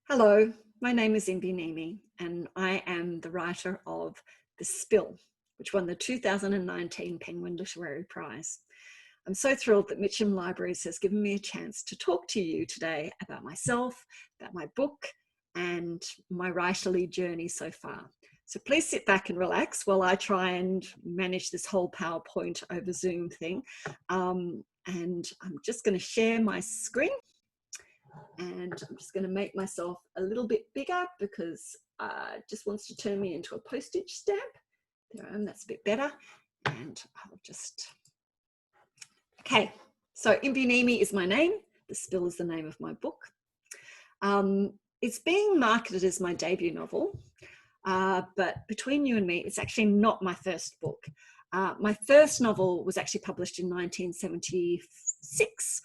Hello, my name is Imbi Neeme and I am the writer of The Spill, which won the 2019 Penguin Literary Prize. I'm so thrilled that Mitcham Libraries has given me a chance to talk to you today about myself, about my book, and my writerly journey so far. So please sit back and relax while I try and manage this whole PowerPoint over Zoom thing. And I'm just going to share my screen. And I'm just going to make myself a little bit bigger because it just wants to turn me into a postage stamp. There I am, that's a bit better. And I'll just, okay. So Imbi Neeme is my name. The Spill is the name of my book. It's being marketed as my debut novel, but between you and me, it's actually not my first book. My first novel was actually published in 1976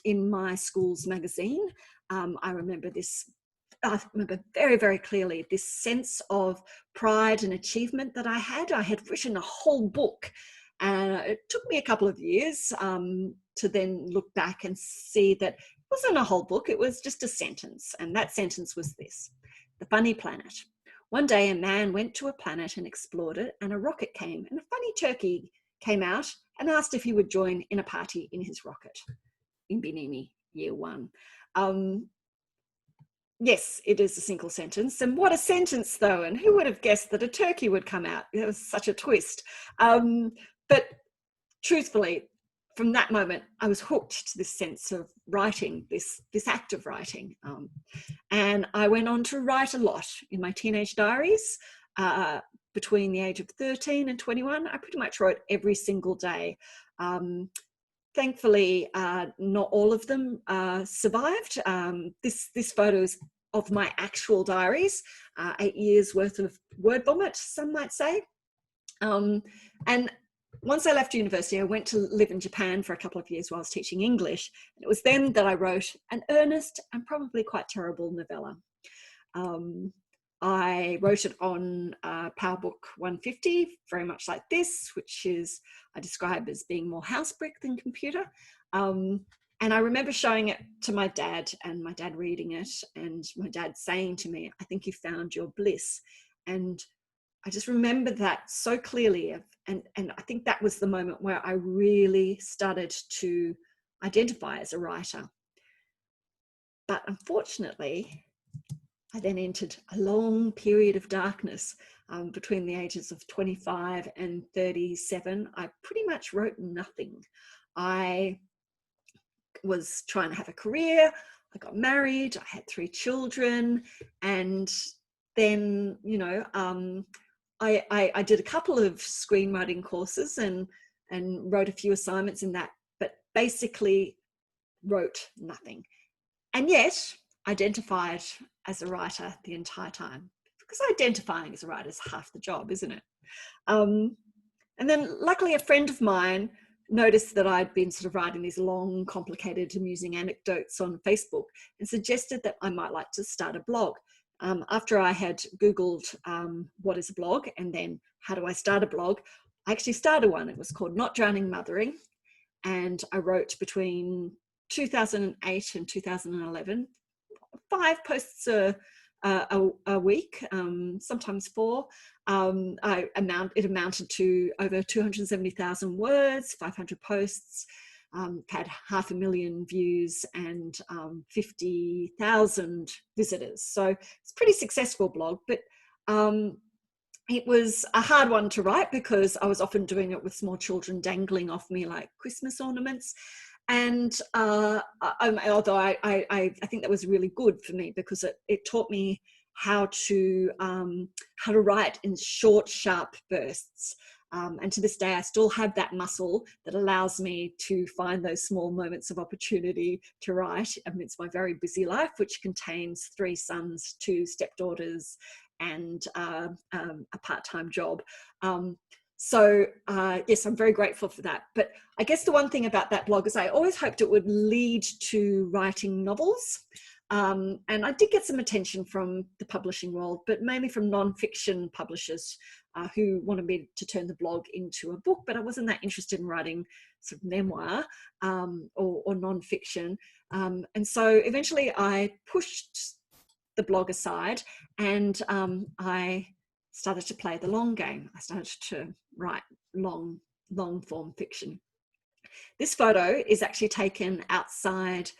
in my school's magazine. I remember very, very clearly this sense of pride and achievement that I had. I had written a whole book, and it took me a couple of years to then look back and see that it wasn't a whole book, it was just a sentence. And that sentence was this: the funny planet. One day a man went to a planet and explored it, and a rocket came, and a funny turkey came out and asked if he would join in a party in his rocket. Imbi Neeme, year one. Yes, it is a single sentence. And what a sentence, though. And who would have guessed that a turkey would come out? It was such a twist. But truthfully, from that moment, I was hooked to this sense of writing, this act of writing. And I went on to write a lot in my teenage diaries. Between the age of 13 and 21, I pretty much wrote every single day. Thankfully, not all of them survived. This photo is of my actual diaries, 8 years worth of word vomit, some might say. And once I left university, I went to live in Japan for a couple of years while I was teaching English. And it was then that I wrote an earnest and probably quite terrible novella. I wrote it on PowerBook 150, very much like this, which is I describe as being more house brick than computer. And I remember showing it to my dad and my dad reading it and my dad saying to me, "I think you found your bliss." And I just remember that so clearly. And I think that was the moment where I really started to identify as a writer. But unfortunately, I then entered a long period of darkness between the ages of 25 and 37. I pretty much wrote nothing. I was trying to have a career. I got married. I had 3 children. And then, you know, I did a couple of screenwriting courses and wrote a few assignments in that, but basically wrote nothing. And yet identified as a writer the entire time, because identifying as a writer is half the job, isn't it? And then luckily a friend of mine noticed that I'd been sort of writing these long, complicated, amusing anecdotes on Facebook and suggested that I might like to start a blog. After I had Googled what is a blog and then how do I start a blog, I actually started one. It was called Not Drowning Mothering. And I wrote between 2008 and 2011, 5 posts a week, sometimes 4. It amounted to over 270,000 words, 500 posts, had 500,000 views and 50,000 visitors. So it's a pretty successful blog, but it was a hard one to write because I was often doing it with small children dangling off me like Christmas ornaments. And although I think that was really good for me because it taught me how to write in short, sharp bursts. And to this day, I still have that muscle that allows me to find those small moments of opportunity to write amidst my very busy life, which contains 3 sons, 2 stepdaughters, and a part-time job. Yes, I'm very grateful for that. But I guess the one thing about that blog is I always hoped it would lead to writing novels. And I did get some attention from the publishing world, but mainly from non-fiction publishers who wanted me to turn the blog into a book, but I wasn't that interested in writing sort of memoir or non-fiction. And so eventually I pushed the blog aside, and I started to play the long game. I started to write long form fiction. This photo is actually taken outside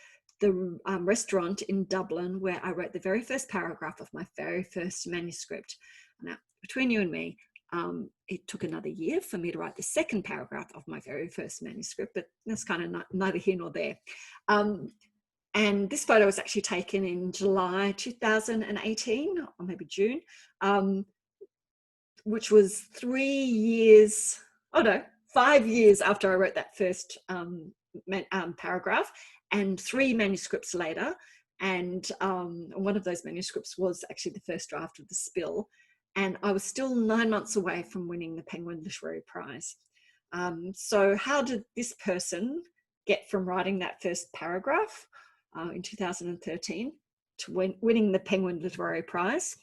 the restaurant in Dublin, where I wrote the very first paragraph of my very first manuscript. Now, between you and me, it took another year for me to write the second paragraph of my very first manuscript, but that's kind of neither here nor there. And this photo was actually taken in July 2018, or maybe June, which was 5 years after I wrote that first paragraph, and 3 manuscripts later. And one of those manuscripts was actually the first draft of The Spill. And I was still 9 months away from winning the Penguin Literary Prize. So how did this person get from writing that first paragraph in 2013 to winning the Penguin Literary Prize?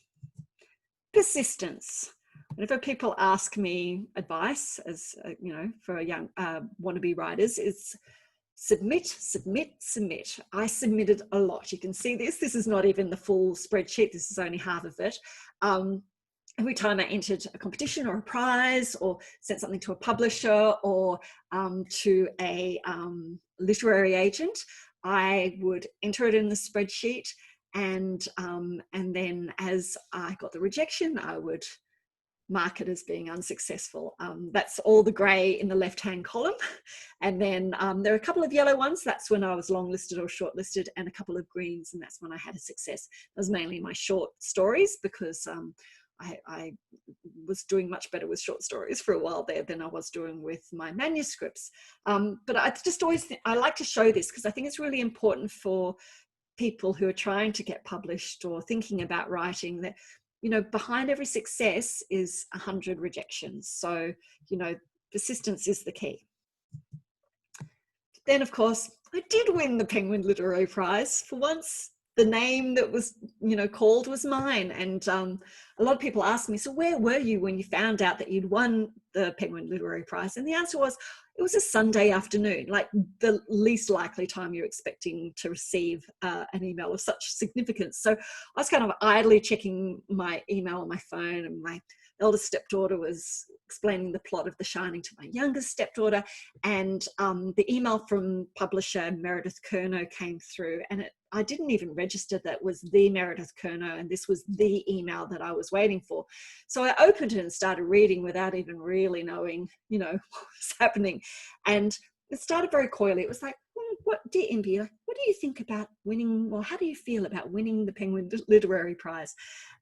Persistence. Whenever people ask me advice, as for young wannabe writers, it's submit, submit, submit. I submitted a lot. You can see this. This is not even the full spreadsheet. This is only half of it. Every time I entered a competition or a prize, or sent something to a publisher or to a literary agent, I would enter it in the spreadsheet, and then as I got the rejection, I would mark it as being unsuccessful. That's all the grey in the left-hand column. And then there are a couple of yellow ones. That's when I was longlisted or shortlisted, and a couple of greens, and that's when I had a success. That was mainly my short stories, because I was doing much better with short stories for a while there than I was doing with my manuscripts. But I just always I like to show this, because I think it's really important for people who are trying to get published or thinking about writing, that behind every success is 100 rejections. So persistence is the key. Then, of course, I did win the Penguin Literary Prize. For once, the name that was called was mine. And a lot of people ask me, so where were you when you found out that you'd won the Penguin Literary Prize? And the answer was, it was a Sunday afternoon, like the least likely time you're expecting to receive an email of such significance. So I was kind of idly checking my email on my phone, and my eldest stepdaughter was explaining the plot of The Shining to my youngest stepdaughter, and the email from publisher Meredith Kernow came through, and I didn't even register that was the Meredith Kernow, and this was the email that I was waiting for. So I opened it and started reading without even really knowing, what was happening. And it started very coyly. It was like, what, dear Imbi, what do you think about winning, or how do you feel about winning the Penguin Literary Prize?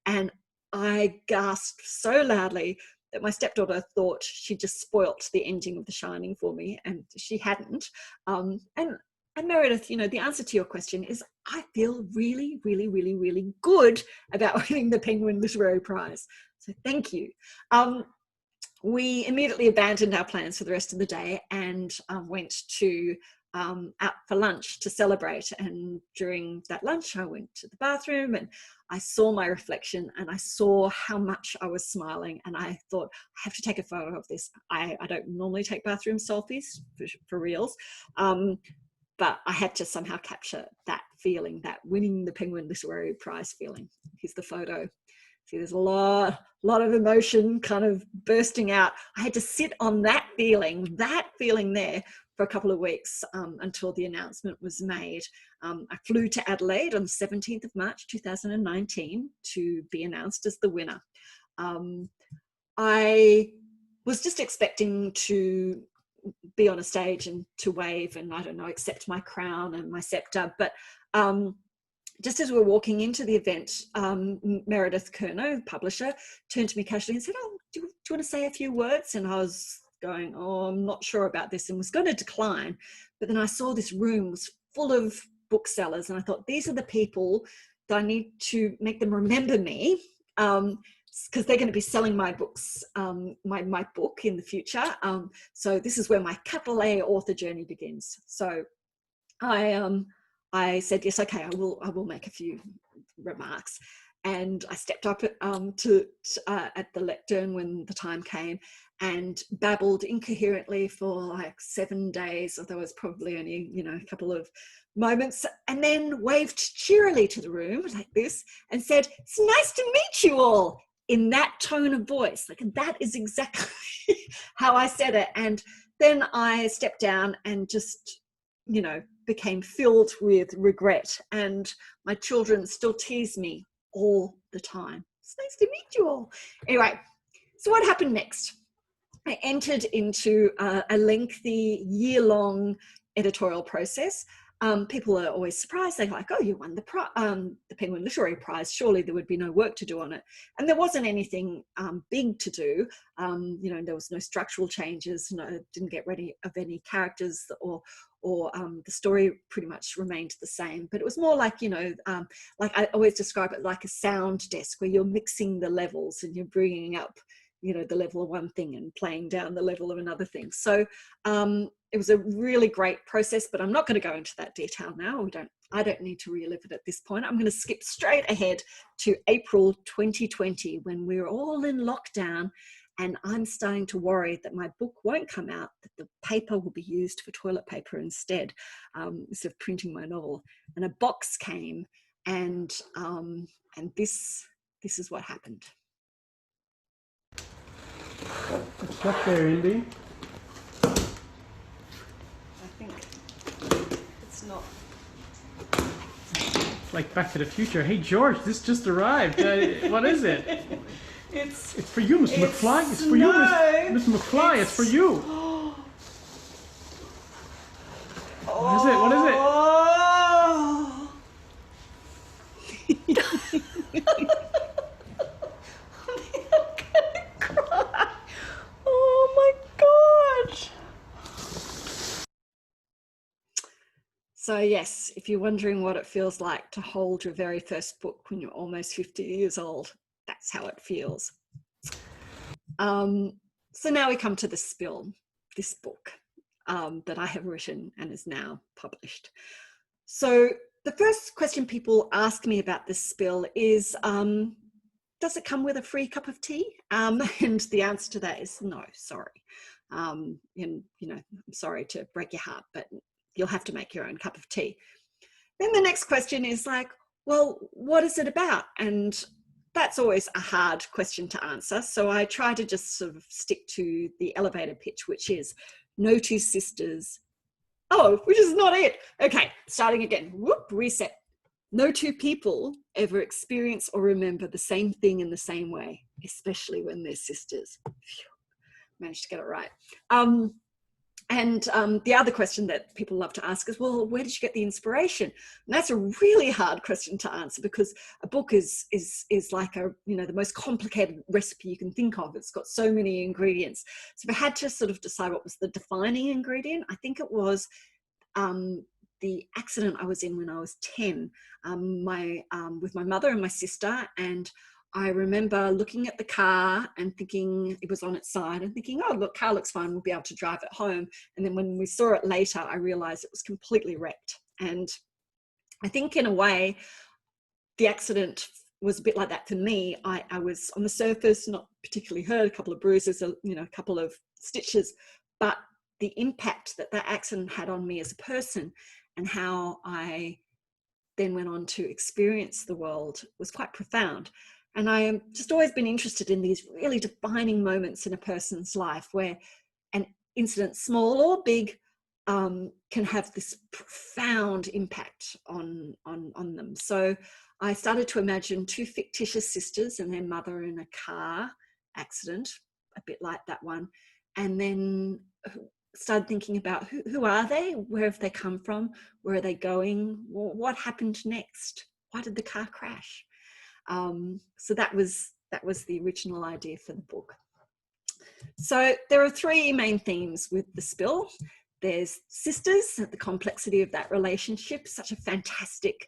And I gasped so loudly that my stepdaughter thought she just spoilt the ending of The Shining for me, and she hadn't. And Meredith, the answer to your question is, I feel really, really, really, really good about winning the Penguin Literary Prize. So thank you. We immediately abandoned our plans for the rest of the day and went to out for lunch to celebrate. And during that lunch, I went to the bathroom and I saw my reflection, and I saw how much I was smiling, and I thought, I have to take a photo of this. I don't normally take bathroom selfies for reals. But I had to somehow capture that feeling, that winning the Penguin Literary Prize feeling. Here's the photo. See, there's a lot of emotion kind of bursting out. I had to sit on that feeling there for a couple of weeks until the announcement was made. I flew to Adelaide on the 17th of March 2019 to be announced as the winner. I was just expecting to be on a stage and to wave and, I don't know, accept my crown and my scepter. But just as we were walking into the event, Meredith Kernow, publisher, turned to me casually and said, oh, do you want to say a few words? And I was going, oh, I'm not sure about this, and was going to decline. But then I saw this room was full of booksellers, and I thought, these are the people that I need to make them remember me, because they're going to be selling my books, my book in the future. So this is where my capital A author journey begins. So I said, yes, okay, I will make a few remarks. And I stepped up at the lectern when the time came, and babbled incoherently for like 7 days, although it was probably only, you know, a couple of moments, and then waved cheerily to the room like this and said, "It's nice to meet you all," in that tone of voice. Like, that is exactly how I said it. And then I stepped down and just, you know, became filled with regret. And my children still tease me all the time. "It's nice to meet you all." Anyway, so what happened next? I entered into a lengthy year-long editorial process. People are always surprised. They're like, "Oh, you won the Penguin Literary Prize. Surely there would be no work to do on it." And there wasn't anything big to do. You know, there was no structural changes. No, didn't get rid of any characters, or the story pretty much remained the same. But it was more like, you know, like I always describe it like a sound desk where you're mixing the levels and you're bringing up, you know, the level of one thing and playing down the level of another thing. So it was a really great process, but I'm not going to go into that detail now. I don't need to relive it at this point. I'm going to skip straight ahead to April 2020, when we were all in lockdown, and I'm starting to worry that my book won't come out, that the paper will be used for toilet paper instead of printing my novel. And a box came, and this is what happened. What's up there, Imbi? I think it's not. It's like Back to the Future. Hey, George, this just arrived. What is it? It's for you, Mr. McFly. It's for you, Mr. McFly. It's for you. What is it? What is it? Oh my God. So yes, if you're wondering what it feels like to hold your very first book when you're almost 50 years old, that's how it feels. So now we come to the spill, this book that I have written and is now published. So the first question people ask me about this spill is, does it come with a free cup of tea? And the answer to that is no, sorry. And, you know, I'm sorry to break your heart, but you'll have to make your own cup of tea. Then the next question is like, well, what is it about? And that's always a hard question to answer. So I try to just sort of stick to the elevator pitch, which is no two sisters. Oh, which is not it. Okay, starting again. Whoop, reset. No two people ever experience or remember the same thing in the same way, especially when they're sisters. Phew, managed to get it right. And the other question that people love to ask is, well, where did you get the inspiration? And that's a really hard question to answer, because a book is like a, you know, the most complicated recipe you can think of. It's got so many ingredients. So if I had to sort of decide what was the defining ingredient, I think it was the accident I was in when I was 10, with my mother and my sister. And I remember looking at the car and thinking it was on its side and thinking, oh, look, car looks fine, we'll be able to drive it home. And then when we saw it later, I realized it was completely wrecked. And I think in a way, the accident was a bit like that for me. I was on the surface, not particularly hurt, a couple of bruises, you know, a couple of stitches, but the impact that that accident had on me as a person and how I then went on to experience the world was quite profound. And I am just always been interested in these really defining moments in a person's life where an incident, small or big, can have this profound impact on them. So I started to imagine two fictitious sisters and their mother in a car accident, a bit like that one, and then started thinking about who are they, where have they come from, where are they going, what happened next, why did the car crash? So that was the original idea for the book. So there are three main themes with the spill. There's sisters, the complexity of that relationship, such a fantastic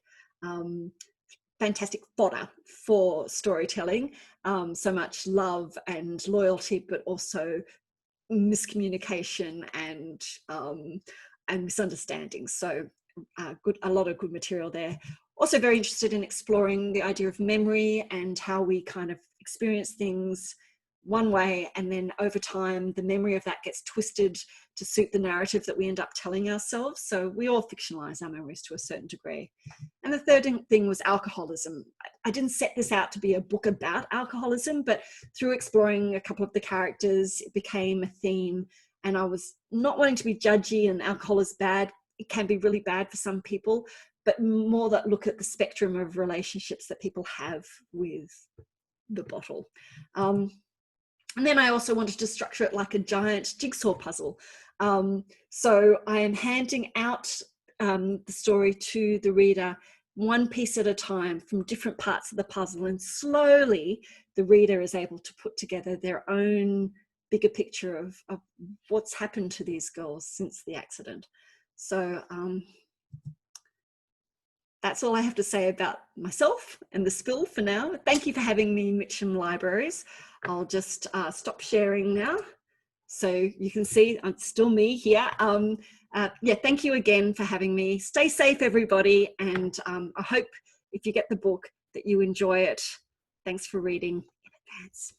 fodder for storytelling. So much love and loyalty, but also miscommunication and misunderstanding. So a lot of good material there. Also very interested in exploring the idea of memory and how we kind of experience things one way, and then over time the memory of that gets twisted to suit the narrative that we end up telling ourselves. So we all fictionalize our memories to a certain degree. And the third thing was alcoholism. I didn't set this out to be a book about alcoholism, but through exploring a couple of the characters, it became a theme. And I was not wanting to be judgy, and alcohol is bad. It can be really bad for some people, but more that look at the spectrum of relationships that people have with the bottle. And then I also wanted to structure it like a giant jigsaw puzzle. So I am handing out the story to the reader one piece at a time from different parts of the puzzle, and slowly the reader is able to put together their own bigger picture of what's happened to these girls since the accident. So that's all I have to say about myself and the spill for now. Thank you for having me, Mitcham Libraries. I'll just stop sharing now, so you can see it's still me here. Yeah, thank you again for having me. Stay safe, everybody, and I hope if you get the book that you enjoy it. Thanks for reading in advance.